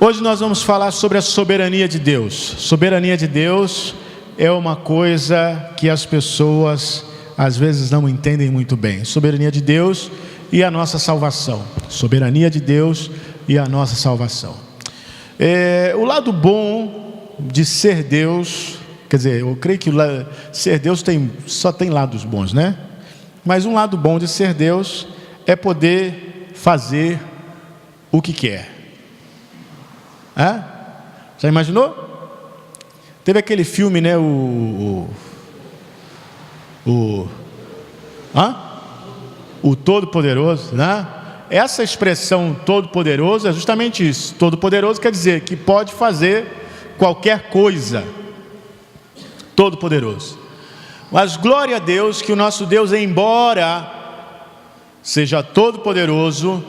Hoje nós vamos falar sobre a soberania de Deus. Soberania de Deus é uma coisa que as pessoas às vezes não entendem muito bem. Soberania de Deus e a nossa salvação. Soberania de Deus e a nossa salvação. O lado bom de ser Deus, quer dizer, eu creio que ser Deus só tem lados bons, né? Mas um lado bom de ser Deus é poder fazer o que quer. Já imaginou? Teve aquele filme, né? O Todo-Poderoso, né? Essa expressão Todo-Poderoso é justamente isso. Todo-Poderoso quer dizer que pode fazer qualquer coisa. Todo-Poderoso. Mas glória a Deus que o nosso Deus, embora seja Todo-Poderoso,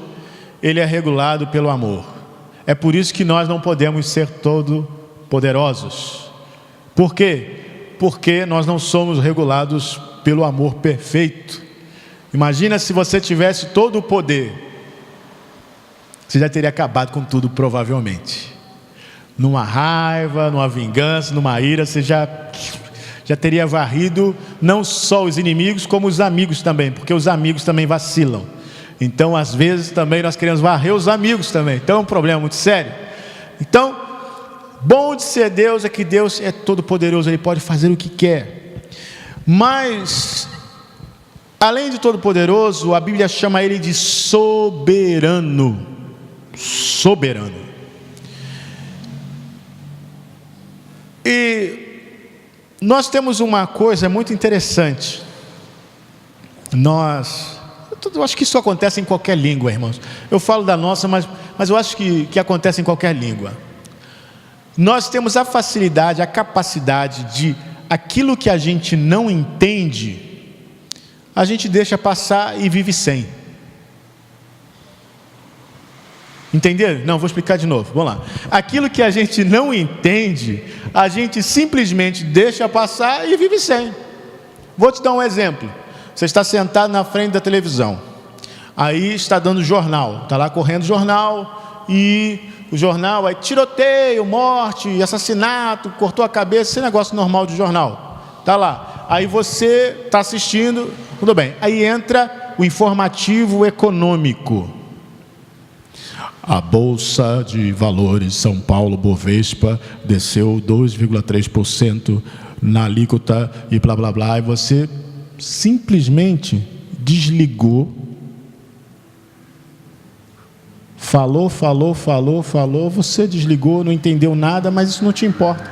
Ele é regulado pelo amor. É por isso que nós não podemos ser todo-poderosos. Por quê? Porque nós não somos regulados pelo amor perfeito. Imagina se você tivesse todo o poder. Você já teria acabado com tudo, provavelmente. Numa raiva, numa vingança, numa ira, você já teria varrido não só os inimigos, como os amigos também, porque os amigos também vacilam. Então, às vezes, também nós queremos varrer os amigos também. Então, é um problema muito sério. Então, bom de ser Deus é que Deus é todo poderoso, Ele pode fazer o que quer. Mas, além de todo poderoso, a Bíblia chama Ele de soberano. Soberano. E nós temos uma coisa muito interessante. Eu acho que isso acontece em qualquer língua, irmãos. Eu falo da nossa, mas eu acho que acontece em qualquer língua. Nós temos a facilidade, a capacidade de aquilo que a gente não entende, a gente deixa passar e vive sem. Entenderam? Não, vou explicar de novo. Vamos lá. Aquilo que a gente não entende, a gente simplesmente deixa passar e vive sem. Vou te dar um exemplo. Você está sentado na frente da televisão, aí está dando jornal, está lá correndo jornal, e o jornal é tiroteio, morte, assassinato, cortou a cabeça, esse negócio normal de jornal, está lá. Aí você está assistindo, tudo bem, aí entra o informativo econômico. A Bolsa de Valores São Paulo Bovespa desceu 2,3% na alíquota e blá blá blá, e você simplesmente desligou, falou, você desligou, não entendeu nada, mas isso não te importa.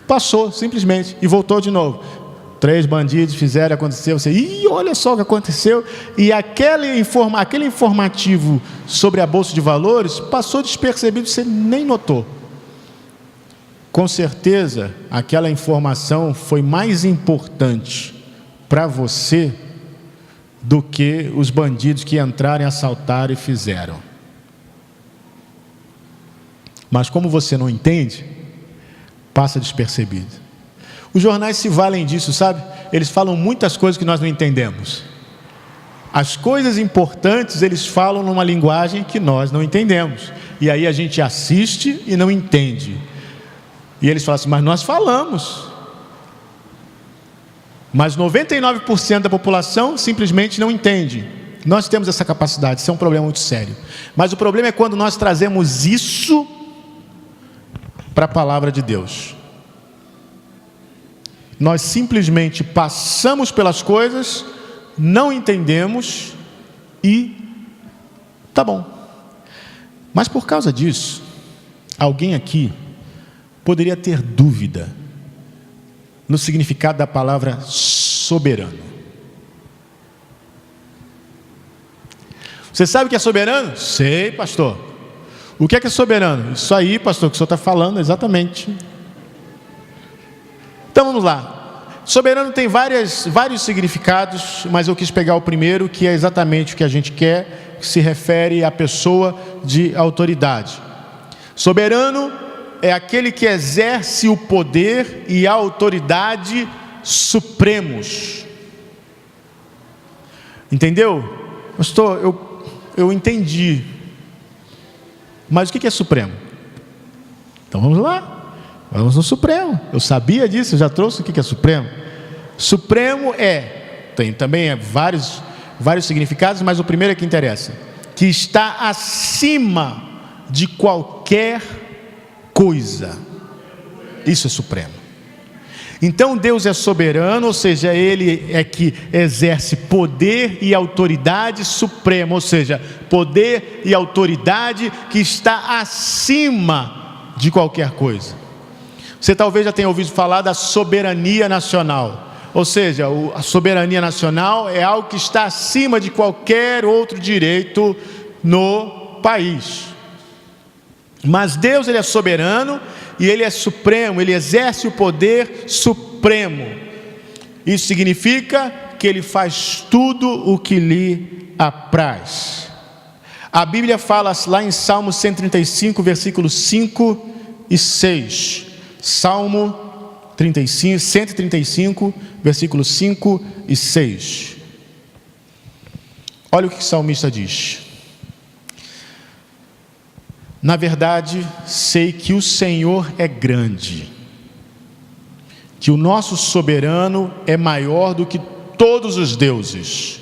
Passou, simplesmente, e voltou de novo. 3 bandidos fizeram, aconteceu, você, olha só o que aconteceu, e aquele informativo sobre a Bolsa de Valores passou despercebido, você nem notou. Com certeza, aquela informação foi mais importante para você do que os bandidos que entraram, assaltaram e fizeram. Mas como você não entende, passa despercebido. Os jornais se valem disso, sabe? Eles falam muitas coisas que nós não entendemos. As coisas importantes eles falam numa linguagem que nós não entendemos. E aí a gente assiste e não entende. E eles falam assim, mas nós falamos. Mas 99% da população simplesmente não entende. Nós temos essa capacidade, isso é um problema muito sério. Mas o problema é quando nós trazemos isso para a palavra de Deus. Nós simplesmente passamos pelas coisas, não entendemos e tá bom. Mas por causa disso, alguém aqui poderia ter dúvida no significado da palavra soberano. Você sabe o que é soberano? Sei, pastor. O que é soberano? Isso aí, pastor, que o senhor está falando, exatamente. Então vamos lá. Soberano tem vários significados, mas eu quis pegar o primeiro, que é exatamente o que a gente quer, que se refere à pessoa de autoridade. Soberano é aquele que exerce o poder e a autoridade supremos. Entendeu? Pastor, eu entendi. Mas o que é supremo? Então vamos lá, vamos no supremo. Eu sabia disso, eu já trouxe o que é supremo. Supremo tem também vários significados, mas o primeiro é que interessa, que está acima de qualquer coisa. Isso é supremo. Então Deus é soberano, ou seja, Ele é que exerce poder e autoridade suprema, ou seja, poder e autoridade que está acima de qualquer coisa. Você talvez já tenha ouvido falar da soberania nacional, ou seja, a soberania nacional é algo que está acima de qualquer outro direito no país. Mas Deus, Ele é soberano e Ele é supremo, Ele exerce o poder supremo. Isso significa que Ele faz tudo o que lhe apraz. A Bíblia fala lá em Salmo 135, versículos 5 e 6. Salmo 135, versículos 5 e 6. Olha o que o salmista diz: na verdade, sei que o Senhor é grande, que o nosso soberano é maior do que todos os deuses.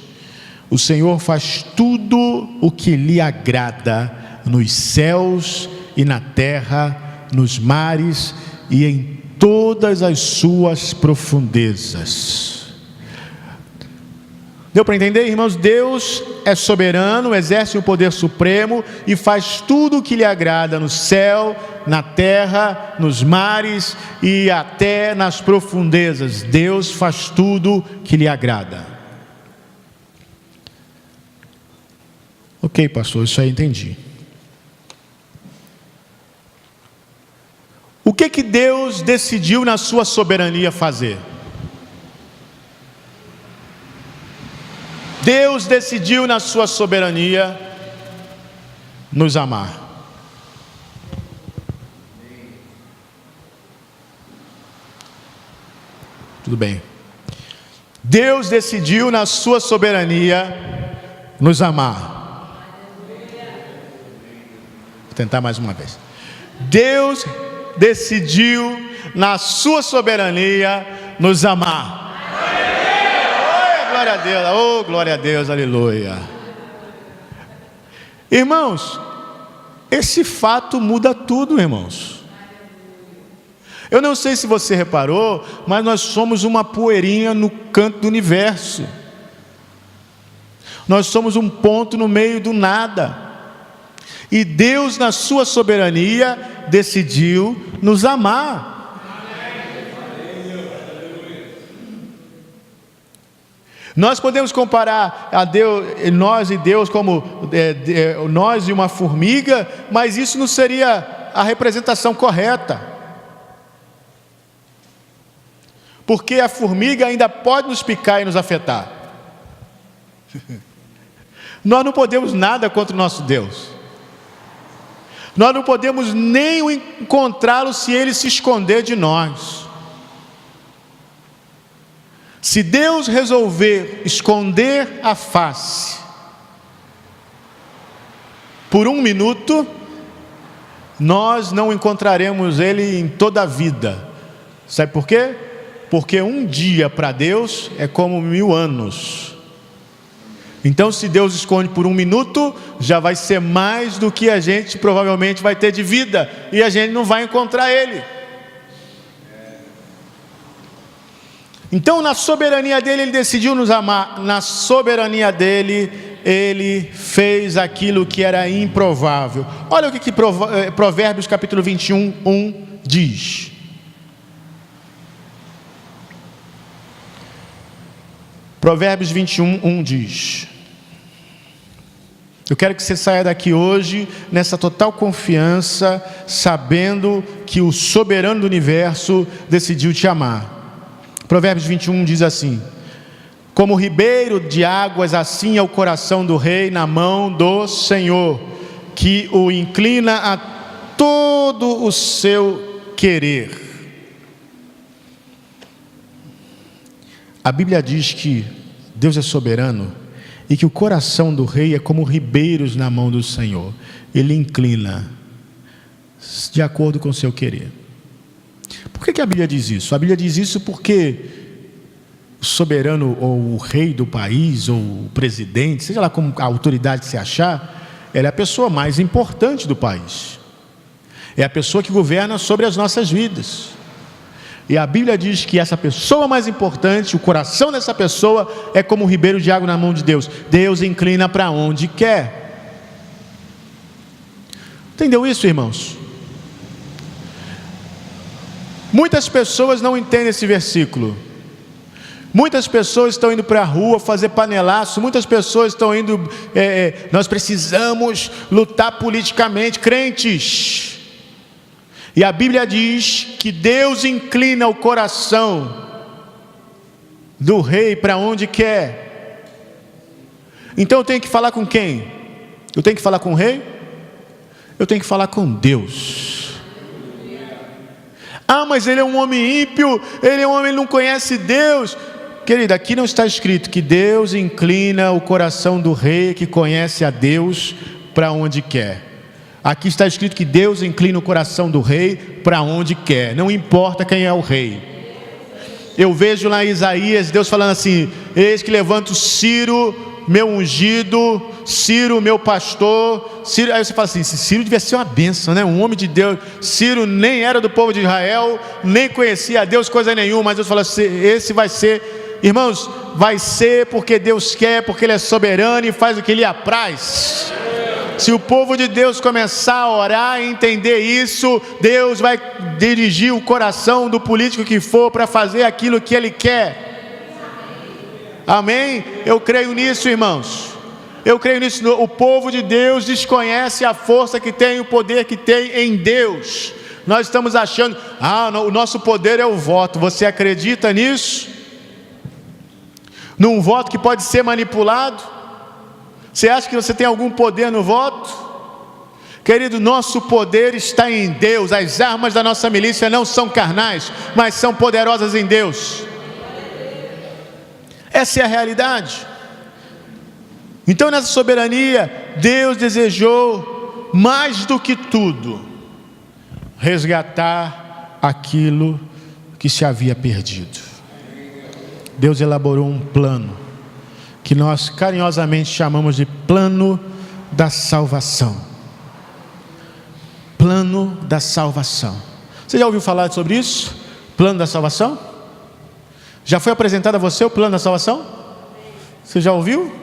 O Senhor faz tudo o que lhe agrada, nos céus e na terra, nos mares e em todas as suas profundezas. Deu para entender, irmãos? Deus é soberano, exerce o poder supremo e faz tudo o que lhe agrada no céu, na terra, nos mares e até nas profundezas. Deus faz tudo que lhe agrada. Ok, pastor, isso aí entendi. O que Deus decidiu na sua soberania fazer? Deus decidiu na sua soberania nos amar. Tudo bem. Deus decidiu na sua soberania nos amar. Vou tentar mais uma vez. Deus decidiu na sua soberania nos amar. Glória a Deus, oh glória a Deus, aleluia. Irmãos, esse fato muda tudo, irmãos. Eu não sei se você reparou, mas nós somos uma poeirinha no canto do universo. Nós somos um ponto no meio do nada. E Deus, na sua soberania, decidiu nos amar. Nós podemos comparar a Deus, nós e Deus como nós e uma formiga, mas isso não seria a representação correta. Porque a formiga ainda pode nos picar e nos afetar. Nós não podemos nada contra o nosso Deus. Nós não podemos nem encontrá-lo se ele se esconder de nós. Se Deus resolver esconder a face por um minuto, nós não encontraremos Ele em toda a vida. Sabe por quê? Porque um dia para Deus é como 1000 anos. Então, se Deus esconde por um minuto, já vai ser mais do que a gente provavelmente vai ter de vida, e a gente não vai encontrar Ele. Então, na soberania dele, Ele decidiu nos amar. Na soberania dele, Ele fez aquilo que era improvável. Olha o que Provérbios capítulo 21, 1 diz. Provérbios 21, 1 diz. Eu quero que você saia daqui hoje nessa total confiança, sabendo que o soberano do universo decidiu te amar. Provérbios 21 diz assim: como ribeiro de águas, assim é o coração do rei na mão do Senhor, que o inclina a todo o seu querer. A Bíblia diz que Deus é soberano e que o coração do rei é como ribeiros na mão do Senhor. Ele inclina de acordo com o seu querer. Por que a Bíblia diz isso? A Bíblia diz isso porque o soberano, ou o rei do país, ou o presidente, seja lá como a autoridade que você achar, ela é a pessoa mais importante do país. É a pessoa que governa sobre as nossas vidas. E a Bíblia diz que essa pessoa mais importante, o coração dessa pessoa é como um ribeiro de água na mão de Deus. Deus inclina para onde quer. Entendeu isso, irmãos? Muitas pessoas não entendem esse versículo. Muitas pessoas estão indo para a rua fazer panelaço. Muitas pessoas estão indo... nós precisamos lutar politicamente. Crentes... E a Bíblia diz que Deus inclina o coração do rei para onde quer. Então eu tenho que falar com quem? Eu tenho que falar com o rei? Eu tenho que falar com Deus. Ah, mas ele é um homem ímpio, ele é um homem que não conhece Deus. Querido, aqui não está escrito que Deus inclina o coração do rei que conhece a Deus para onde quer. Aqui está escrito que Deus inclina o coração do rei para onde quer, não importa quem é o rei. Eu vejo lá em Isaías, Deus falando assim: eis que levanto Ciro, meu ungido, Ciro, meu pastor. Ciro, aí você fala assim: Ciro devia ser uma bênção, né? Um homem de Deus. Ciro nem era do povo de Israel, nem conhecia a Deus coisa nenhuma, mas Deus falou assim: esse vai ser, irmãos, vai ser porque Deus quer, porque Ele é soberano e faz o que Ele apraz. Se o povo de Deus começar a orar e entender isso, Deus vai dirigir o coração do político que for para fazer aquilo que Ele quer. Amém? Eu creio nisso, irmãos. Eu creio nisso. O povo de Deus desconhece a força que tem, o poder que tem em Deus. Nós estamos achando, o nosso poder é o voto. Você acredita nisso? Num voto que pode ser manipulado? Você acha que você tem algum poder no voto? Querido, nosso poder está em Deus. As armas da nossa milícia não são carnais, mas são poderosas em Deus. Essa é a realidade. Então, nessa soberania, Deus desejou, mais do que tudo, resgatar aquilo que se havia perdido. Deus elaborou um plano que nós carinhosamente chamamos de plano da salvação. Plano da salvação. Você já ouviu falar sobre isso? Plano da salvação? Já foi apresentado a você o plano da salvação? Você já ouviu?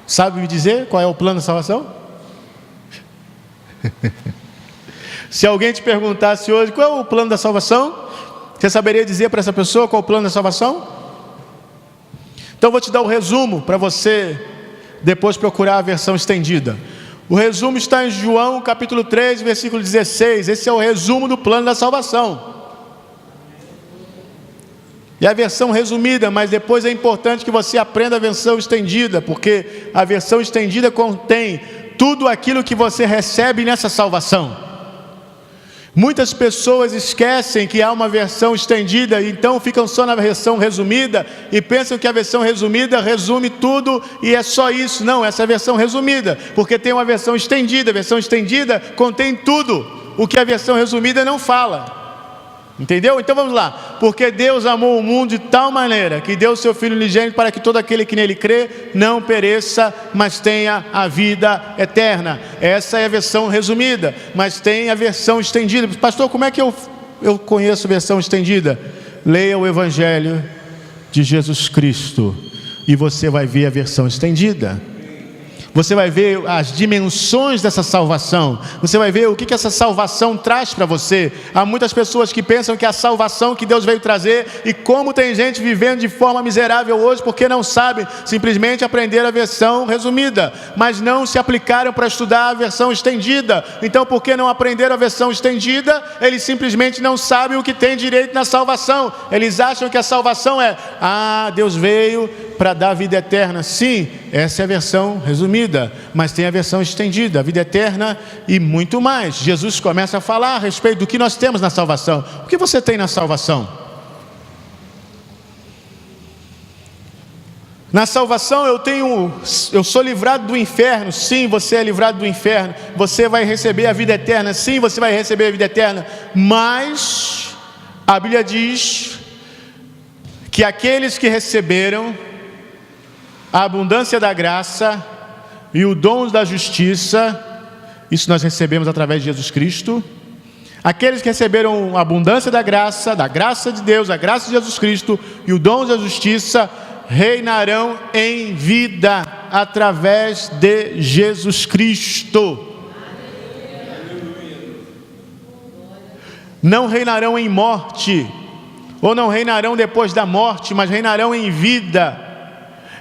Sabe me dizer qual é o plano da salvação? Se alguém te perguntasse hoje qual é o plano da salvação, você saberia dizer para essa pessoa qual é o plano da salvação? Então eu vou te dar o resumo para você depois procurar a versão estendida. O resumo está em João capítulo 3, versículo 16. Esse é o resumo do plano da salvação. E a versão resumida, mas depois é importante que você aprenda a versão estendida, porque a versão estendida contém tudo aquilo que você recebe nessa salvação. Muitas pessoas esquecem que há uma versão estendida, então ficam só na versão resumida e pensam que a versão resumida resume tudo e é só isso. Não, essa é a versão resumida, porque tem uma versão estendida. A versão estendida contém tudo o que a versão resumida não fala. Entendeu? Então vamos lá. Porque Deus amou o mundo de tal maneira que deu o seu Filho unigênito para que todo aquele que nele crê não pereça, mas tenha a vida eterna. Essa é a versão resumida, mas tem a versão estendida. Pastor, como é que eu conheço a versão estendida? Leia o Evangelho de Jesus Cristo e você vai ver a versão estendida. Você vai ver as dimensões dessa salvação. Você vai ver o que essa salvação traz para você. Há muitas pessoas que pensam que a salvação que Deus veio trazer, e como tem gente vivendo de forma miserável hoje, porque não sabem simplesmente aprender a versão resumida, mas não se aplicaram para estudar a versão estendida. Então, por que não aprenderam a versão estendida? Eles simplesmente não sabem o que tem direito na salvação. Eles acham que a salvação é: Deus veio para dar vida eterna. Sim, essa é a versão resumida, mas tem a versão estendida, a vida eterna e muito mais. Jesus começa a falar a respeito do que nós temos na salvação. O que você tem na salvação? Na salvação eu sou livrado do inferno. Sim, você é livrado do inferno. Você vai receber a vida eterna. Sim, você vai receber a vida eterna. Mas a Bíblia diz que aqueles que receberam a abundância da graça e o dom da justiça, isso nós recebemos através de Jesus Cristo. Aqueles que receberam a abundância da graça de Deus, a graça de Jesus Cristo e o dom da justiça, reinarão em vida através de Jesus Cristo. Não reinarão em morte, ou não reinarão depois da morte, mas reinarão em vida.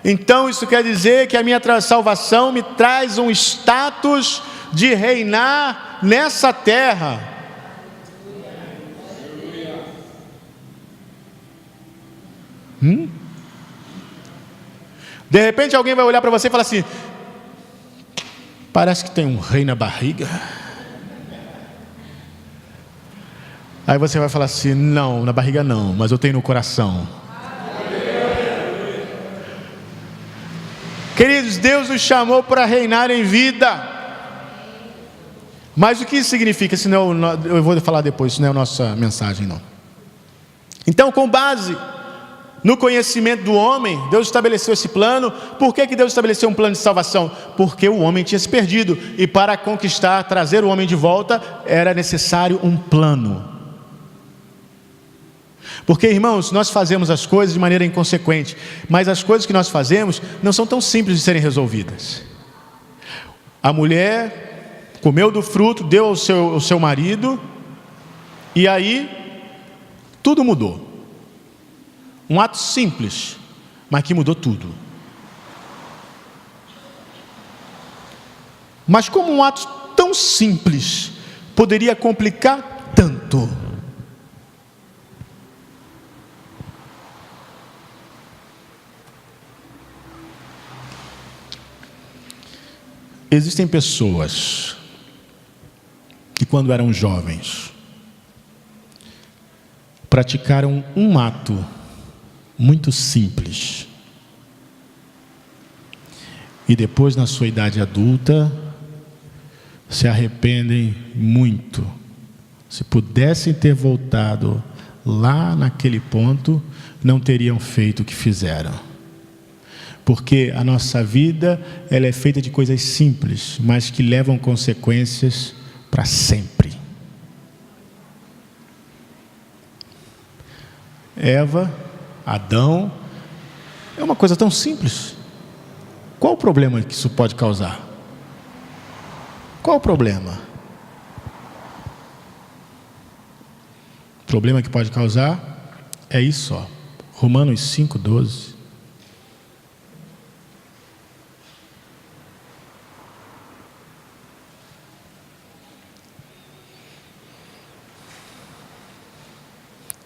Então isso quer dizer que a minha salvação me traz um status de reinar nessa terra. De repente alguém vai olhar para você e falar assim: parece que tem um rei na barriga. Aí você vai falar assim: não, na barriga não, mas eu tenho no coração. Queridos, Deus nos chamou para reinar em vida. Mas o que isso significa? Senão eu vou falar depois, isso não é a nossa mensagem não. Então, com base no conhecimento do homem, Deus estabeleceu esse plano. Por que Deus estabeleceu um plano de salvação? Porque o homem tinha se perdido, e para conquistar, trazer o homem de volta, era necessário um plano. Porque, irmãos, nós fazemos as coisas de maneira inconsequente, mas as coisas que nós fazemos não são tão simples de serem resolvidas. A mulher comeu do fruto, deu ao seu marido, e aí tudo mudou. Um ato simples, mas que mudou tudo. Mas como um ato tão simples poderia complicar tanto? Existem pessoas que, quando eram jovens, praticaram um ato muito simples, e depois, na sua idade adulta, se arrependem muito. Se pudessem ter voltado lá naquele ponto, não teriam feito o que fizeram. Porque a nossa vida, ela é feita de coisas simples, mas que levam consequências para sempre. Eva, Adão, é uma coisa tão simples. Qual o problema que isso pode causar? Qual o problema? O problema que pode causar é isso, ó. Romanos 5:12.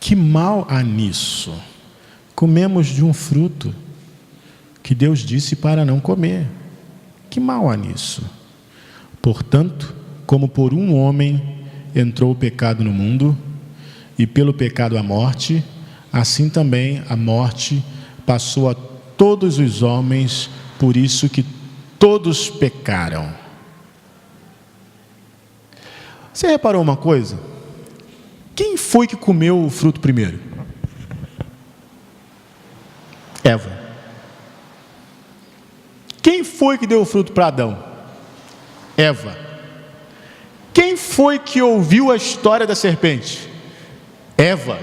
Que mal há nisso? Comemos de um fruto que Deus disse para não comer. Que mal há nisso? Portanto, como por um homem entrou o pecado no mundo, e pelo pecado a morte, assim também a morte passou a todos os homens, por isso que todos pecaram. Você reparou uma coisa? Quem foi que comeu o fruto primeiro? Eva. Quem foi que deu o fruto para Adão? Eva. Quem foi que ouviu a história da serpente? Eva.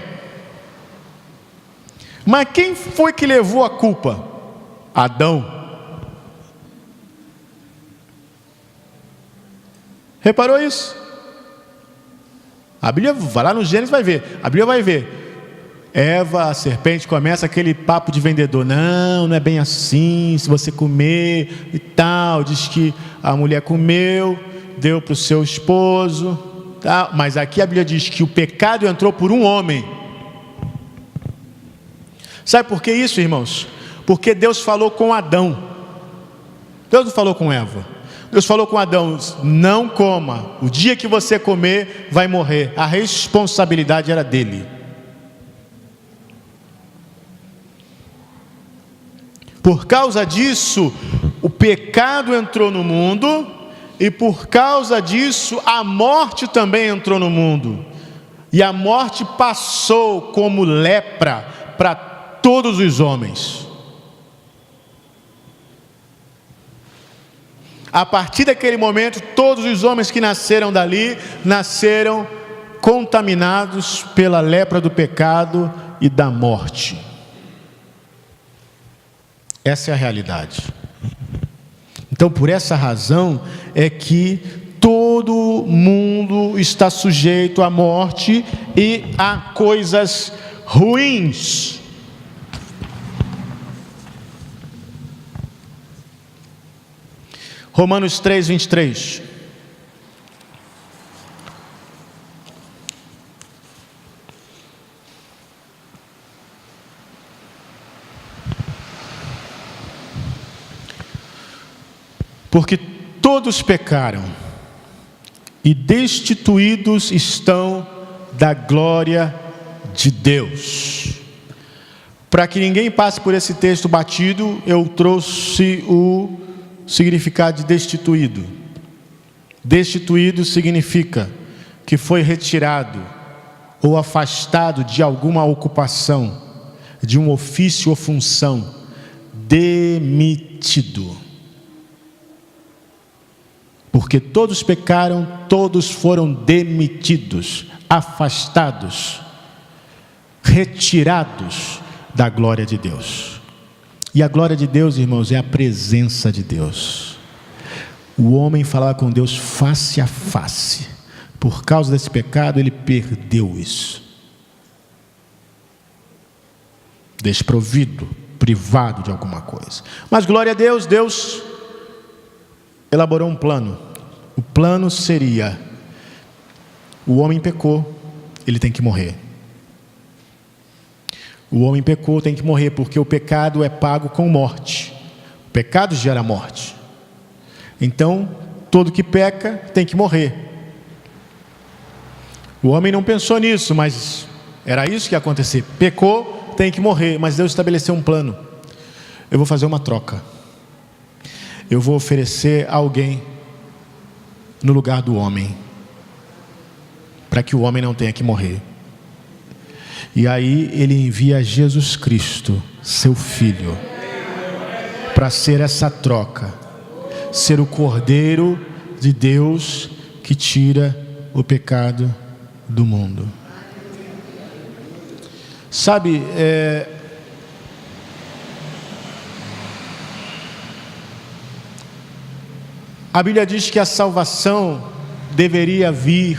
Mas quem foi que levou a culpa? Adão. Reparou isso? A Bíblia, vai lá no Gênesis, vai ver. A Bíblia vai ver. Eva, a serpente, começa aquele papo de vendedor. Não, não é bem assim. Se você comer e tal. Diz que a mulher comeu, deu para o seu esposo. Tal. Mas aqui a Bíblia diz que o pecado entrou por um homem. Sabe por que isso, irmãos? Porque Deus falou com Adão. Deus não falou com Eva. Deus falou com Adão: não coma, o dia que você comer vai morrer. A responsabilidade era dele. Por causa disso, o pecado entrou no mundo, e por causa disso, a morte também entrou no mundo. E a morte passou como lepra para todos os homens. A partir daquele momento, todos os homens que nasceram dali, nasceram contaminados pela lepra do pecado e da morte. Essa é a realidade. Então, por essa razão é que todo mundo está sujeito à morte e a coisas ruins. Romanos 3, 23. Porque todos pecaram e destituídos estão da glória de Deus. Para que ninguém passe por esse texto batido, eu trouxe o significado de destituído. Destituído significa que foi retirado ou afastado de alguma ocupação, de um ofício ou função, demitido. Porque todos pecaram, todos foram demitidos, afastados, retirados da glória de Deus. E a glória de Deus, irmãos, é a presença de Deus. O homem falava com Deus face a face. Por causa desse pecado, ele perdeu isso. Desprovido, privado de alguma coisa. Mas glória a Deus, Deus elaborou um plano. O plano seria: o homem pecou, ele tem que morrer. O homem pecou, tem que morrer, porque o pecado é pago com morte. O pecado gera morte. Então, todo que peca tem que morrer. O homem não pensou nisso, mas era isso que ia acontecer. Pecou, tem que morrer. Mas Deus estabeleceu um plano. Eu vou fazer uma troca. Eu vou oferecer alguém no lugar do homem, para que o homem não tenha que morrer. E aí ele envia Jesus Cristo, seu Filho, para ser essa troca, ser o Cordeiro de Deus que tira o pecado do mundo. Sabe, a Bíblia diz que a salvação deveria vir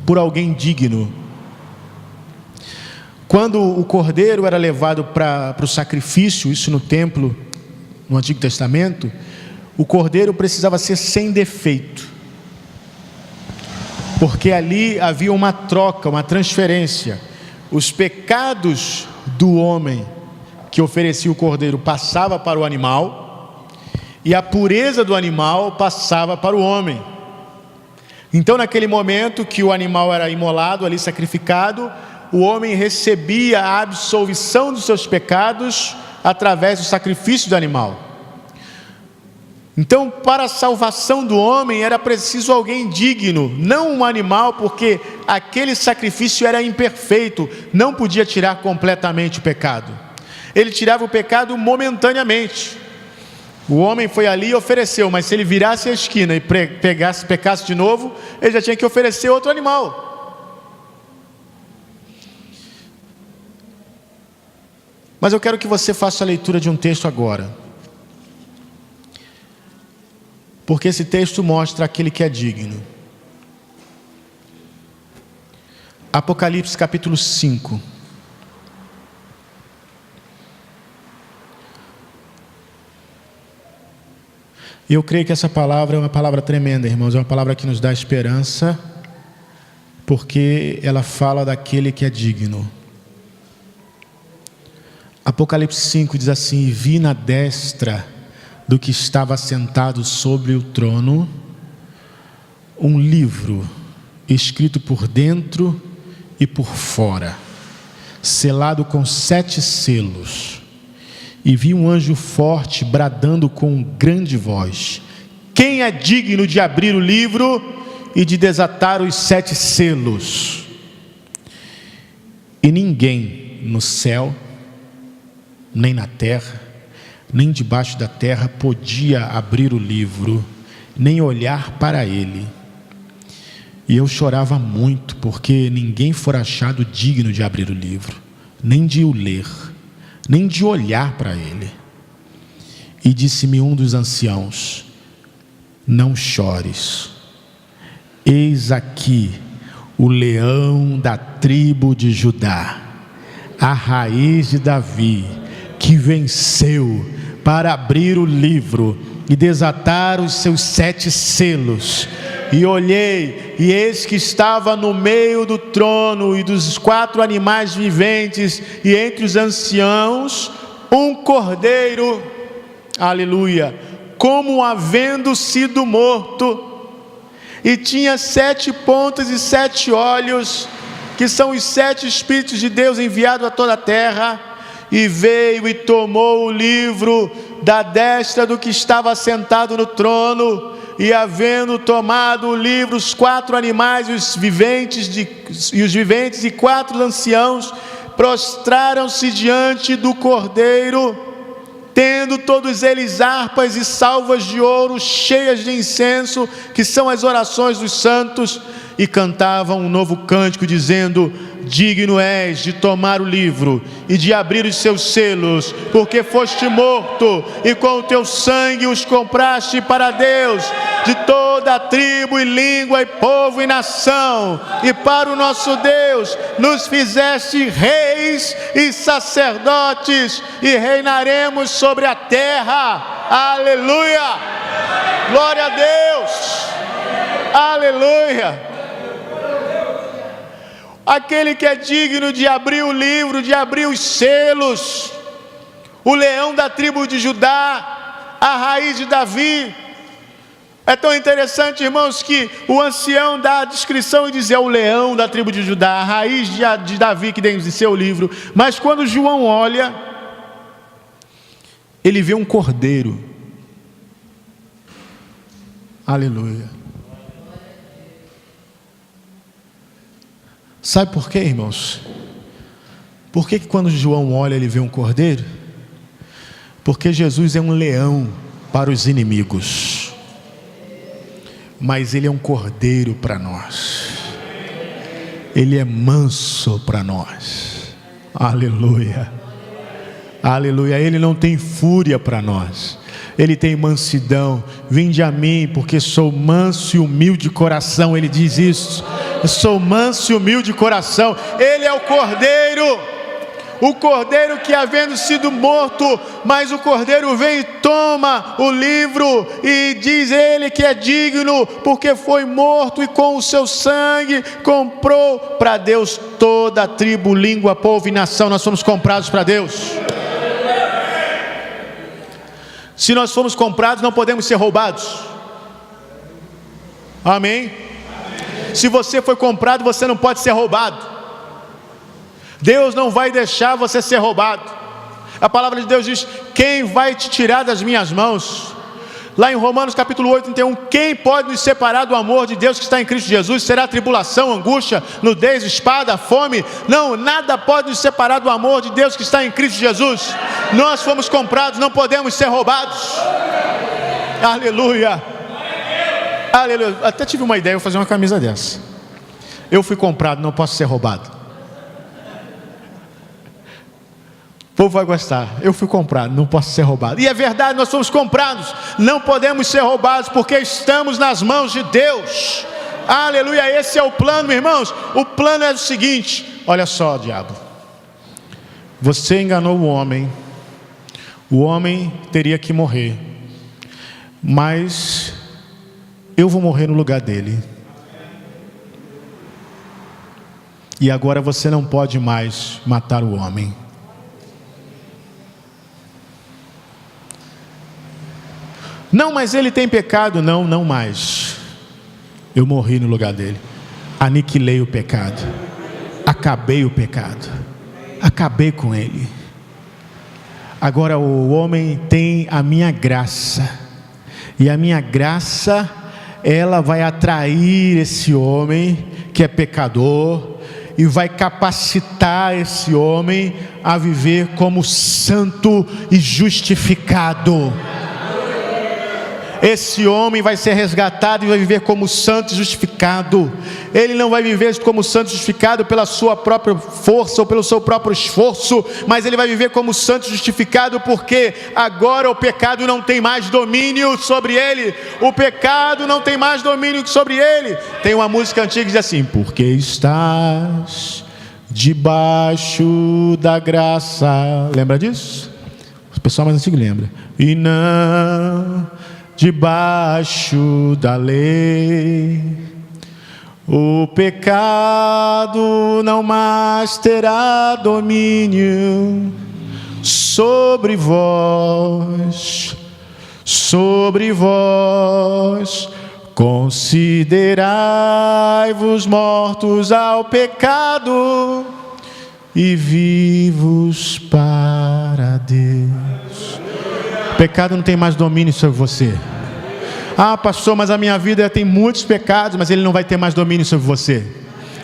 por alguém digno. Quando o cordeiro era levado para o sacrifício, isso no templo, no Antigo Testamento, o cordeiro precisava ser sem defeito, porque ali havia uma troca, uma transferência. Os pecados do homem que oferecia o cordeiro passava para o animal, e a pureza do animal passava para o homem. Então, naquele momento que o animal era imolado, ali sacrificado, o homem recebia a absolvição dos seus pecados através do sacrifício do animal. Então, para a salvação do homem era preciso alguém digno, não um animal, porque aquele sacrifício era imperfeito, não podia tirar completamente o pecado. Ele tirava o pecado momentaneamente. O homem foi ali e ofereceu, mas se ele virasse a esquina e pecasse de novo, ele já tinha que oferecer outro animal. Mas eu quero que você faça a leitura de um texto agora, porque esse texto mostra aquele que é digno. Apocalipse capítulo 5. E eu creio que essa palavra é uma palavra tremenda, irmãos, é uma palavra que nos dá esperança, porque ela fala daquele que é digno. Apocalipse 5 diz assim: e vi na destra do que estava sentado sobre o trono um livro escrito por dentro e por fora, selado com 7 selos. E vi um anjo forte bradando com grande voz: quem é digno de abrir o livro e de desatar os 7 selos? E ninguém no céu, nem na terra, nem debaixo da terra podia abrir o livro, nem olhar para ele. E eu chorava muito, porque ninguém fora achado digno de abrir o livro, nem de o ler, nem de olhar para ele. E disse-me um dos anciãos: não chores, eis aqui o leão da tribo de Judá, a raiz de Davi, que venceu para abrir o livro e desatar os seus 7 selos. E olhei, e eis que estava no meio do trono e dos 4 animais viventes, e entre os anciãos, um cordeiro, aleluia, como havendo sido morto, e tinha 7 pontas e 7 olhos, que são os 7 Espíritos de Deus enviados a toda a terra. E veio e tomou o livro da destra do que estava sentado no trono, e havendo tomado o livro, os 4 animais e os viventes e 4 anciãos prostraram-se diante do cordeiro, tendo todos eles harpas e salvas de ouro cheias de incenso, que são as orações dos santos, e cantavam um novo cântico, dizendo: digno és de tomar o livro e de abrir os seus selos, porque foste morto, e com o teu sangue os compraste para Deus, de toda a tribo e língua e povo e nação, e para o nosso Deus nos fizeste reis e sacerdotes, e reinaremos sobre a terra. Aleluia! Glória a Deus! Aleluia! Aquele que é digno de abrir o livro, de abrir os selos, o leão da tribo de Judá, a raiz de Davi. É tão interessante, irmãos, que o ancião dá a descrição e diz: é o leão da tribo de Judá, a raiz de Davi, que dentro de seu livro. Mas quando João olha, ele vê um cordeiro. Aleluia. Sabe por quê, irmãos? Por que quando João olha ele vê um cordeiro? Porque Jesus é um leão para os inimigos, mas ele é um cordeiro para nós. Ele é manso para nós. Aleluia. Aleluia. Ele não tem fúria para nós. Ele tem mansidão. Vinde a mim, porque sou manso e humilde de coração. Ele diz isso. Eu sou manso e humilde de coração. Ele é o cordeiro que, havendo sido morto, mas o cordeiro vem e toma o livro, e diz ele que é digno, porque foi morto, e com o seu sangue comprou para Deus toda a tribo, língua, povo e nação. Nós somos comprados para Deus. Se nós formos comprados, não podemos ser roubados. Amém? Se você foi comprado, você não pode ser roubado. Deus não vai deixar você ser roubado. A palavra de Deus diz: quem vai te tirar das minhas mãos? Lá em Romanos capítulo 8, 31, quem pode nos separar do amor de Deus que está em Cristo Jesus? Será tribulação, angústia, nudez, espada, fome? Não, nada pode nos separar do amor de Deus que está em Cristo Jesus. Nós fomos comprados, não podemos ser roubados. Aleluia. Aleluia. Até tive uma ideia, eu vou fazer uma camisa dessa. Eu fui comprado, não posso ser roubado. O povo vai gostar. Eu fui comprado, não posso ser roubado. E é verdade, nós somos comprados, não podemos ser roubados, porque estamos nas mãos de Deus. Aleluia. Esse é o plano, irmãos. O plano é o seguinte: olha só, diabo, você enganou o homem teria que morrer, mas eu vou morrer no lugar dele. E agora você não pode mais matar o homem. Não, mas ele tem pecado. Não, não mais. Eu morri no lugar dele. Aniquilei o pecado. Acabei o pecado. Acabei com ele. Agora o homem tem a minha graça, e a minha graça, ela vai atrair esse homem que é pecador, e vai capacitar esse homem a viver como santo e justificado. Esse homem vai ser resgatado e vai viver como santo e justificado. Ele não vai viver como santo e justificado pela sua própria força ou pelo seu próprio esforço, mas ele vai viver como santo e justificado porque agora o pecado não tem mais domínio sobre ele. O pecado não tem mais domínio sobre ele. Tem uma música antiga que diz assim: porque estás debaixo da graça. Lembra disso? O pessoal mais antigo lembra. E não debaixo da lei, o pecado não mais terá domínio sobre vós, considerai-vos mortos ao pecado e vivos para Deus. O pecado não tem mais domínio sobre você. Ah, pastor, mas a minha vida tem muitos pecados, mas ele não vai ter mais domínio sobre você.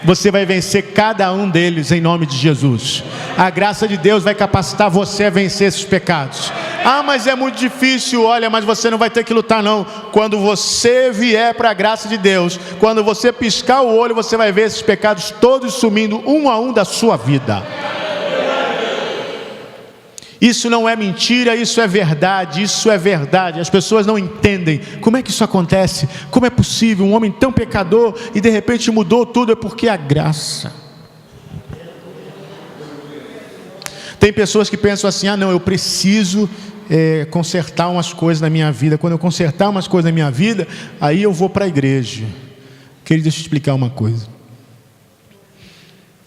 Você vai vencer cada um deles em nome de Jesus. A graça de Deus vai capacitar você a vencer esses pecados. Ah, mas é muito difícil. Olha, mas você não vai ter que lutar não. Quando você vier para a graça de Deus, quando você piscar o olho, você vai ver esses pecados todos sumindo um a um da sua vida. Isso não é mentira, isso é verdade, isso é verdade. As pessoas não entendem como é que isso acontece, como é possível um homem tão pecador e de repente mudou tudo. É porque a graça. Tem pessoas que pensam assim: ah não, eu preciso consertar umas coisas na minha vida. Quando eu consertar umas coisas na minha vida, aí eu vou para a igreja. Querido, deixa eu te explicar uma coisa.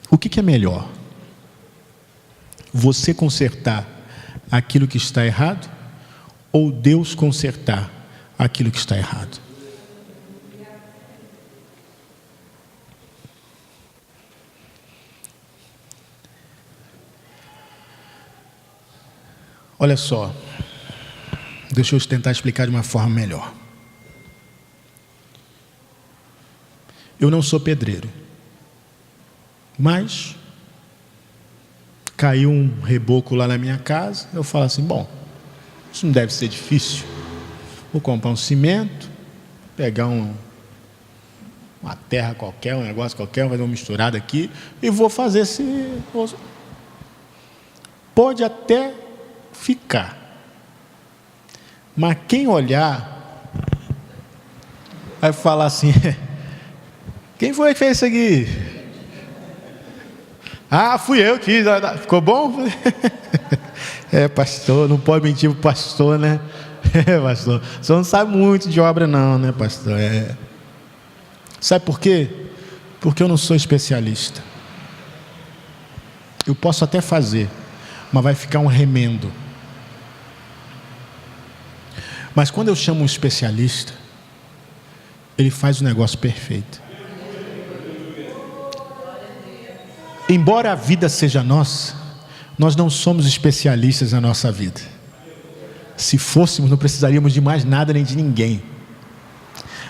O que é melhor? Você consertar aquilo que está errado, ou Deus consertar aquilo que está errado? Olha só, deixa eu tentar explicar de uma forma melhor. Eu não sou pedreiro, mas caiu um reboco lá na minha casa. Eu falo assim: bom, isso não deve ser difícil. Vou comprar um cimento, pegar uma terra qualquer, um negócio qualquer, fazer uma misturada aqui e vou fazer esse. Pode até ficar, mas quem olhar vai falar assim: quem foi que fez isso aqui? Ah, fui eu que fiz. Ficou bom? Pastor, não pode mentir pro pastor, né? Pastor, o senhor não sabe muito de obra não, né, pastor? Sabe por quê? Porque eu não sou especialista. Eu posso até fazer, mas vai ficar um remendo. Mas quando eu chamo um especialista, ele faz o negócio perfeito. Embora a vida seja nossa, nós não somos especialistas na nossa vida. Se fôssemos, não precisaríamos de mais nada nem de ninguém.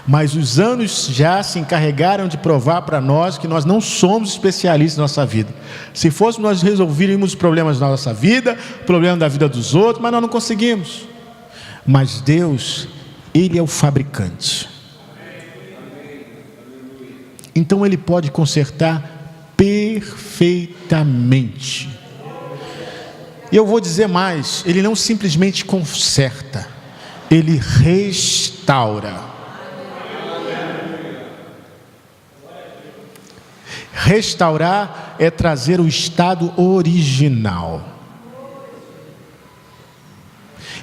Mas os anos já se encarregaram de provar para nós que nós não somos especialistas na nossa vida. Se fôssemos, nós resolveríamos os problemas da nossa vida, o problema da vida dos outros, mas nós não conseguimos. Mas Deus, Ele é o fabricante. Então Ele pode consertar perfeitamente. E eu vou dizer mais: Ele não simplesmente conserta, Ele restaura. Restaurar é trazer o estado original.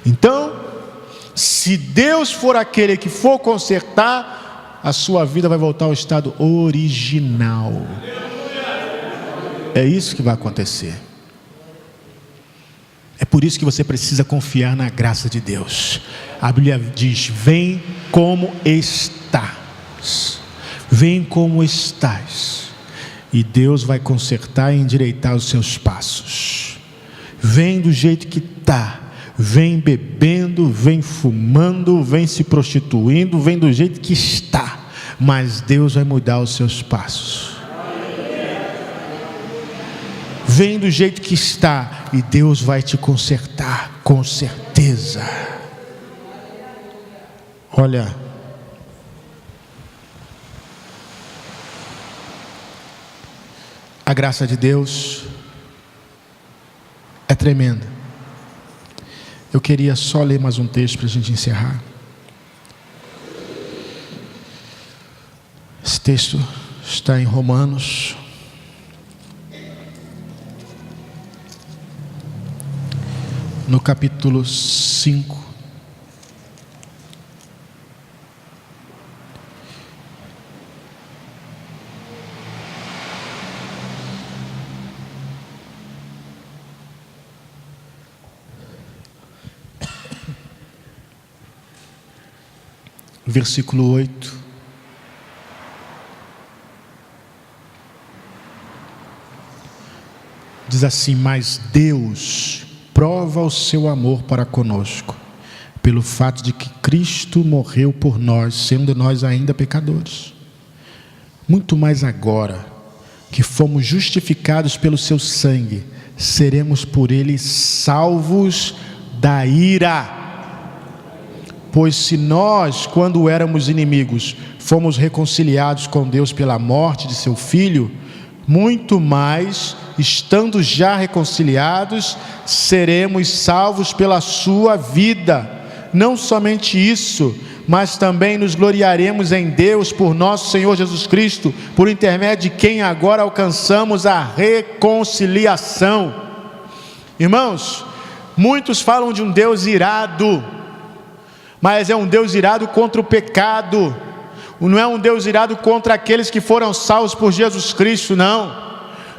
Então, se Deus for aquele que for consertar, a sua vida vai voltar ao estado original. É isso que vai acontecer. É por isso que você precisa confiar na graça de Deus. A Bíblia diz: vem como estás. Vem como estás. E Deus vai consertar e endireitar os seus passos. vem do jeito que está, vem bebendo, vem fumando, vem se prostituindo, vem do jeito que está, mas Deus vai mudar os seus passos. Vem do jeito que está e Deus vai te consertar, com certeza. Olha, a graça de Deus é tremenda. Eu queria só ler mais um texto para a gente encerrar. Esse texto está em Romanos, no capítulo 5. Versículo 8. Diz assim: mas Deus prova o seu amor para conosco, pelo fato de que Cristo morreu por nós, sendo nós ainda pecadores. Muito mais agora, que fomos justificados pelo seu sangue, seremos por ele salvos da ira. Pois se nós, quando éramos inimigos, fomos reconciliados com Deus pela morte de seu Filho, muito mais, estando já reconciliados, seremos salvos pela sua vida. Não somente isso, mas também nos gloriaremos em Deus por nosso Senhor Jesus Cristo, por intermédio de quem agora alcançamos a reconciliação. Irmãos, muitos falam de um Deus irado, mas é um Deus irado contra o pecado. Não é um Deus irado contra aqueles que foram salvos por Jesus Cristo, não.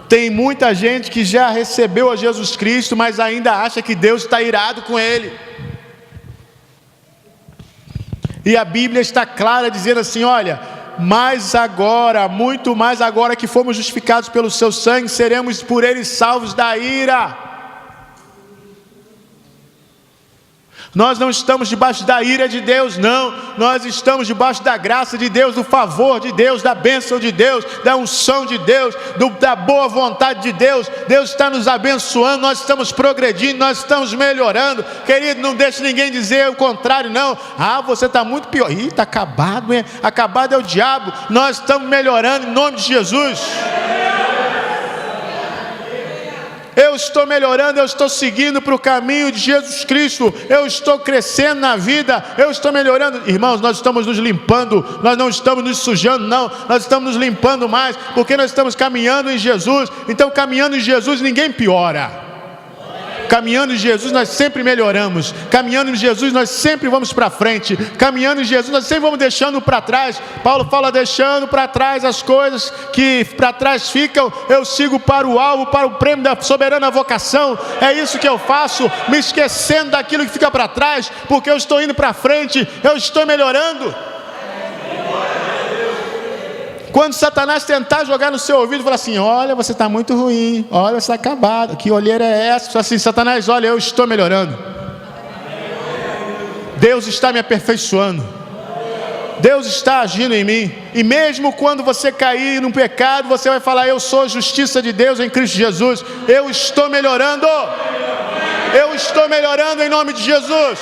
Tem muita gente que já recebeu a Jesus Cristo, mas ainda acha que Deus está irado com ele. E a Bíblia está clara dizendo assim: olha, mas agora, muito mais agora que fomos justificados pelo seu sangue, seremos por ele salvos da ira. Nós não estamos debaixo da ira de Deus, não. Nós estamos debaixo da graça de Deus, do favor de Deus, da bênção de Deus, da unção de Deus, da boa vontade de Deus. Deus está nos abençoando, nós estamos progredindo, nós estamos melhorando. Querido, não deixe ninguém dizer o contrário, não. Ah, você está muito pior. Ih, está acabado, hein? Acabado é o diabo. Nós estamos melhorando em nome de Jesus. Eu estou melhorando, eu estou seguindo para o caminho de Jesus Cristo, eu estou crescendo na vida, eu estou melhorando. Irmãos, nós estamos nos limpando, nós não estamos nos sujando, não, nós estamos nos limpando mais, porque nós estamos caminhando em Jesus. Então, caminhando em Jesus, ninguém piora. Caminhando em Jesus, nós sempre melhoramos. Caminhando em Jesus, nós sempre vamos para frente. Caminhando em Jesus, nós sempre vamos deixando para trás. Paulo fala: deixando para trás as coisas que para trás ficam, eu sigo para o alvo, para o prêmio da soberana vocação. É isso que eu faço, me esquecendo daquilo que fica para trás, porque eu estou indo para frente, eu estou melhorando. Quando Satanás tentar jogar no seu ouvido, falar assim: olha, você está muito ruim, olha, você está acabado, que olheira é essa? Fala assim: Satanás, olha, eu estou melhorando. Deus está me aperfeiçoando, Deus está agindo em mim. E mesmo quando você cair num pecado, você vai falar: eu sou justiça de Deus em Cristo Jesus. Eu estou melhorando, eu estou melhorando em nome de Jesus.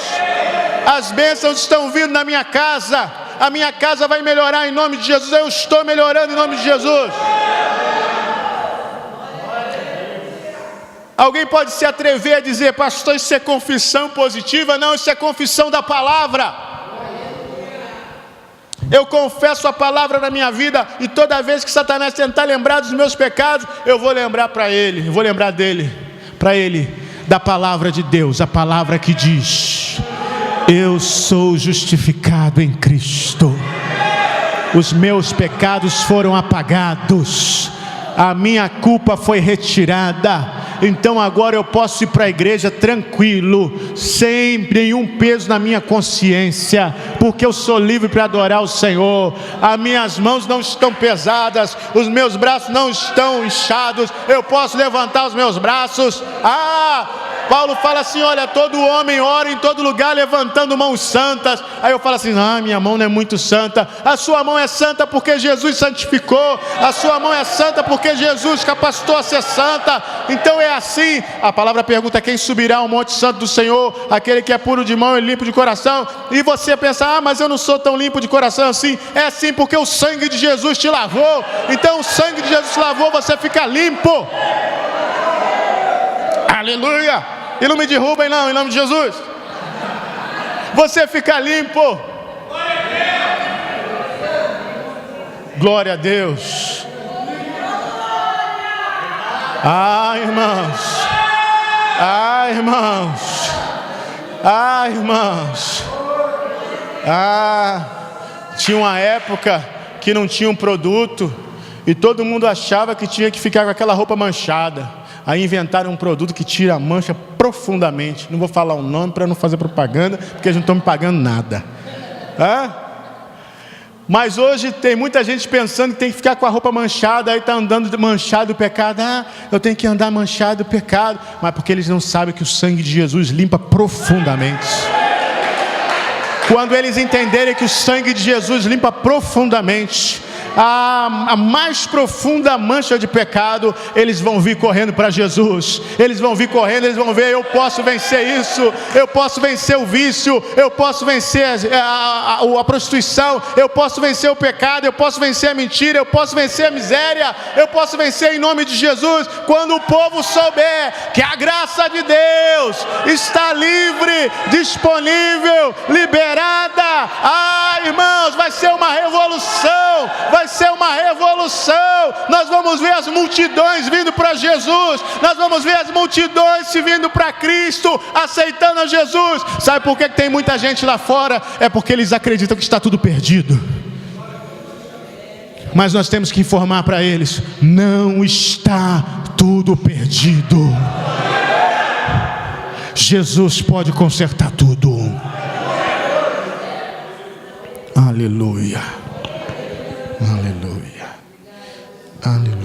As bênçãos estão vindo na minha casa, a minha casa vai melhorar em nome de Jesus. Eu estou melhorando em nome de Jesus. Alguém pode se atrever a dizer: pastor, isso é confissão positiva? Não, isso é confissão da palavra. Eu confesso a palavra na minha vida, e toda vez que Satanás tentar lembrar dos meus pecados, eu vou lembrar para ele, eu vou lembrar dele, para ele, da palavra de Deus, a palavra que diz: eu sou justificado em Cristo, os meus pecados foram apagados, a minha culpa foi retirada. Então agora eu posso ir para a igreja tranquilo, sem nenhum peso na minha consciência, porque eu sou livre para adorar o Senhor. As minhas mãos não estão pesadas, os meus braços não estão inchados, eu posso levantar os meus braços. Paulo fala assim, olha, todo homem ora em todo lugar levantando mãos santas. Aí eu falo assim, minha mão não é muito santa. A sua mão é santa porque Jesus santificou. A sua mão é santa porque Jesus capacitou a ser santa. Então é assim. A palavra pergunta, quem subirá ao monte santo do Senhor? Aquele que é puro de mão e limpo de coração. E você pensa, mas eu não sou tão limpo de coração assim. É assim porque o sangue de Jesus te lavou. Então o sangue de Jesus te lavou, você fica limpo. Aleluia. E não me derrubem não, em nome de Jesus. Você fica limpo. Glória a Deus. Irmãos. Irmãos. Irmãos. Tinha uma época que não tinha um produto e todo mundo achava que tinha que ficar com aquela roupa manchada. Aí inventaram um produto que tira a mancha profundamente. Não vou falar o nome para não fazer propaganda, porque eles não estão me pagando nada. Mas hoje tem muita gente pensando que tem que ficar com a roupa manchada. Aí está andando manchado do pecado. Eu tenho que andar manchado do pecado. Mas porque eles não sabem que o sangue de Jesus limpa profundamente. Quando eles entenderem que o sangue de Jesus limpa profundamente a mais profunda mancha de pecado, eles vão vir correndo para Jesus. Eles vão vir correndo, eles vão ver, eu posso vencer isso, eu posso vencer o vício, eu posso vencer a prostituição, eu posso vencer o pecado, eu posso vencer a mentira, eu posso vencer a miséria, eu posso vencer em nome de Jesus. Quando o povo souber que a graça de Deus está livre, disponível, liberada, irmãos, vai ser uma revolução, vai ser uma revolução. Nós vamos ver as multidões vindo para Jesus, nós vamos ver as multidões se vindo para Cristo, aceitando a Jesus. Sabe por que tem muita gente lá fora? É porque eles acreditam que está tudo perdido. Mas nós temos que informar para eles, não está tudo perdido. Jesus pode consertar tudo. Aleluia. Aleluia. Aleluia.